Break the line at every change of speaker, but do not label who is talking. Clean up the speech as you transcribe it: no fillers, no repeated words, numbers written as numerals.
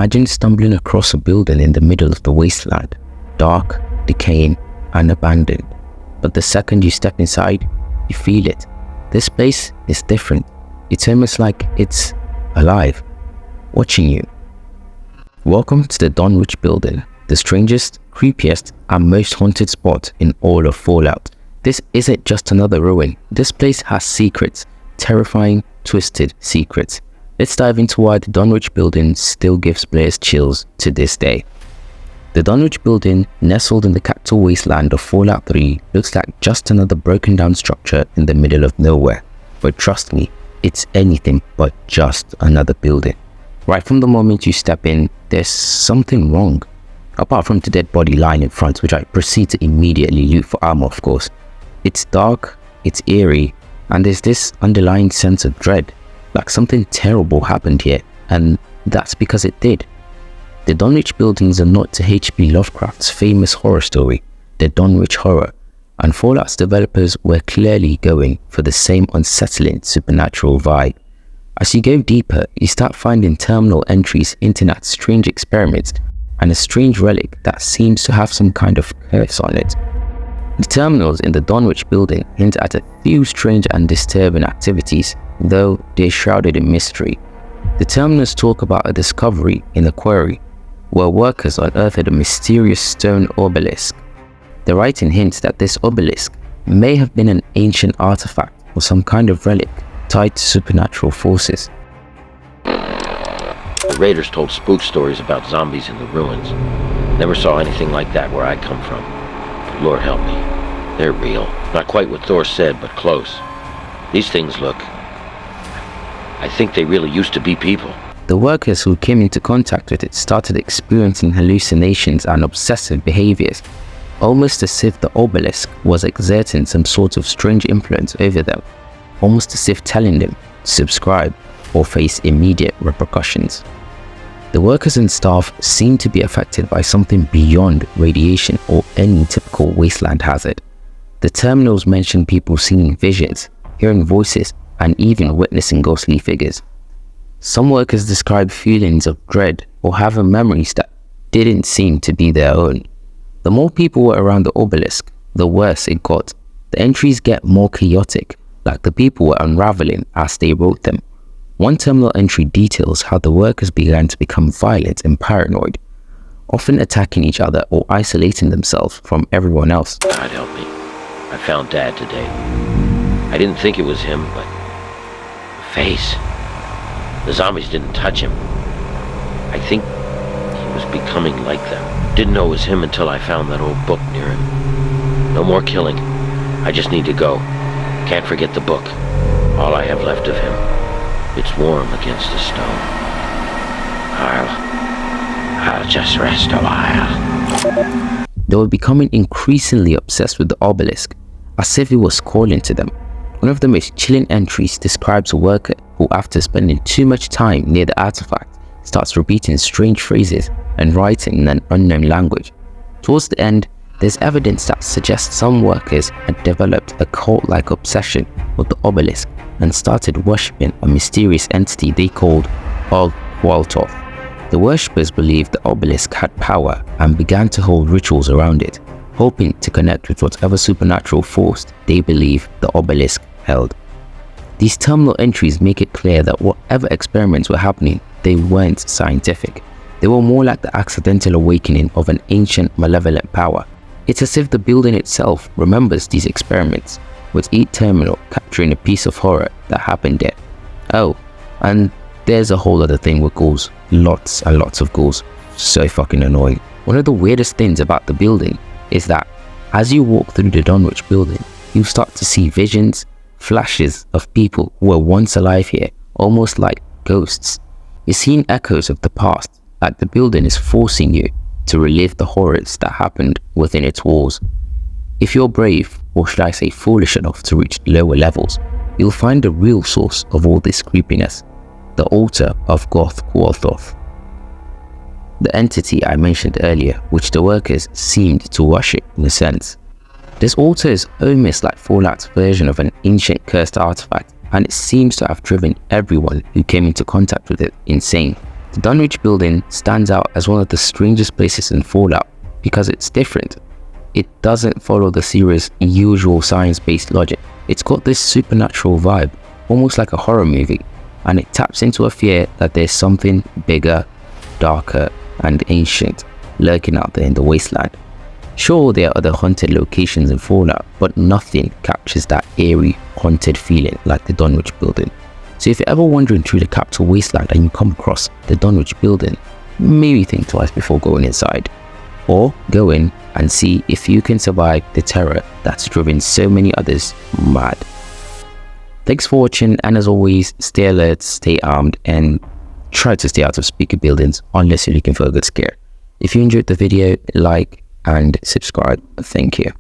Imagine stumbling across a building in the middle of the wasteland, dark, decaying, and abandoned. But the second you step inside, you feel it. This place is different. It's almost like it's alive, watching you. Welcome to the Dunwich Building, the strangest, creepiest, and most haunted spot in all of Fallout. This isn't just another ruin. This place has secrets, terrifying, twisted secrets. Let's dive into why the Dunwich Building still gives players chills to this day. The Dunwich Building, nestled in the capital wasteland of Fallout 3, looks like just another broken down structure in the middle of nowhere. But trust me, it's anything but just another building. Right from the moment you step in, there's something wrong. Apart from the dead body lying in front, which I proceed to immediately loot for armor, of course. It's dark, it's eerie, and there's this underlying sense of dread. Like something terrible happened here, and that's because it did. The Dunwich Buildings are not to H.P. Lovecraft's famous horror story, the Dunwich Horror, and Fallout's developers were clearly going for the same unsettling supernatural vibe. As you go deeper, you start finding terminal entries hinting at strange experiments and a strange relic that seems to have some kind of curse on it. The terminals in the Dunwich Building hint at a few strange and disturbing activities, though they're shrouded in mystery. The terminals talk about a discovery in a quarry, where workers unearthed a mysterious stone obelisk. The writing hints that this obelisk may have been an ancient artifact or some kind of relic tied to supernatural forces.
The raiders told spook stories about zombies in the ruins. Never saw anything like that where I come from. But Lord help me, they're real. Not quite what Thor said, but close. These things look... I think they really used to be people.
The workers who came into contact with it started experiencing hallucinations and obsessive behaviors, almost as if the obelisk was exerting some sort of strange influence over them, almost as if telling them to subscribe or face immediate repercussions. The workers and staff seemed to be affected by something beyond radiation or any typical wasteland hazard. The terminals mentioned people seeing visions, hearing voices, and even witnessing ghostly figures. Some workers described feelings of dread or having memories that didn't seem to be their own. The more people were around the obelisk, the worse it got. The entries get more chaotic, like the people were unraveling as they wrote them. One terminal entry details how the workers began to become violent and paranoid, often attacking each other or isolating themselves from everyone else.
God help me. I found Dad today. I didn't think it was him, but... the face. The zombies didn't touch him. I think he was becoming like them. Didn't know it was him until I found that old book near him. No more killing. I just need to go. Can't forget the book. All I have left of him. It's warm against the stone. I'll just rest a while.
They were becoming increasingly obsessed with the obelisk, as if it was calling to them. One of the most chilling entries describes a worker who, after spending too much time near the artifact, starts repeating strange phrases and writing in an unknown language. Towards the end, there's evidence that suggests some workers had developed a cult-like obsession with the obelisk and started worshipping a mysterious entity they called Ug-Qualtoth. The worshippers believed the obelisk had power and began to hold rituals around it, hoping to connect with whatever supernatural force they believed the obelisk held. These terminal entries make it clear that whatever experiments were happening, they weren't scientific. They were more like the accidental awakening of an ancient malevolent power. It's as if the building itself remembers these experiments, with each terminal capturing a piece of horror that happened there. Oh, and there's a whole other thing with ghouls. Lots and lots of ghouls. So fucking annoying. One of the weirdest things about the building is that as you walk through the Dunwich Building, you start to see visions, flashes of people who were once alive here, almost like ghosts. You're seeing echoes of the past, like the building is forcing you to relive the horrors that happened within its walls. If you're brave, or should I say foolish enough to reach lower levels, you'll find the real source of all this creepiness, the altar of Ug-Qualtoth, the entity I mentioned earlier, which the workers seemed to worship in a sense. This altar is almost like Fallout's version of an ancient cursed artifact, and it seems to have driven everyone who came into contact with it insane. The Dunwich Building stands out as one of the strangest places in Fallout because it's different. It doesn't follow the series' usual science-based logic. It's got this supernatural vibe, almost like a horror movie, and it taps into a fear that there's something bigger, darker, and ancient lurking out there in the wasteland. Sure, there are other haunted locations in Fallout, but nothing captures that eerie, haunted feeling like the Dunwich Building. So if you're ever wandering through the capital wasteland and you come across the Dunwich Building, maybe think twice before going inside. Or go in and see if you can survive the terror that's driven so many others mad. Thanks for watching, and as always, stay alert, stay armed, and try to stay out of spooky buildings unless you're looking for a good scare. If you enjoyed the video, like and subscribe. Thank you.